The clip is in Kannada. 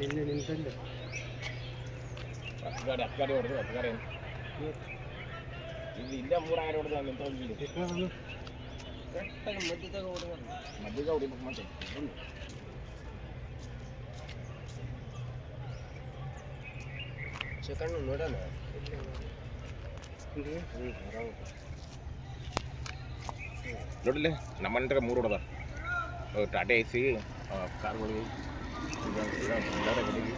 ನಿನ್ನೆ ನಿಂತಂಡೆ ಹತ್ತು ಗಾಡಿ ಹೊಡೆದು ಹತ್ತು ಗಾಡಿ ಇಲ್ಲಿ ಇಲ್ಲೇ 3 ಗಾಡಿ ಹೊಡೆದು ಅಲ್ಲಿ ನಿಂತ ಹೋಗಿಲ್ಲ ಕರೆಕ್ಟಾಗಿ ಮಧ್ಯದಾಗ ಹೊಡಿಬೇಕು ಮತ್ತೆ ಸೆಕೆಂಡ್ ನೋಡೋಣ ನೋಡಿಲ್ಲ ನಮ್ಮ ಮನೆ 3 ಹೊಡೆದ ಟಾಟಾ ಎ ಸಿ ಕಾರ್ಗಳಿಗೆ ಗಡಿಗೆ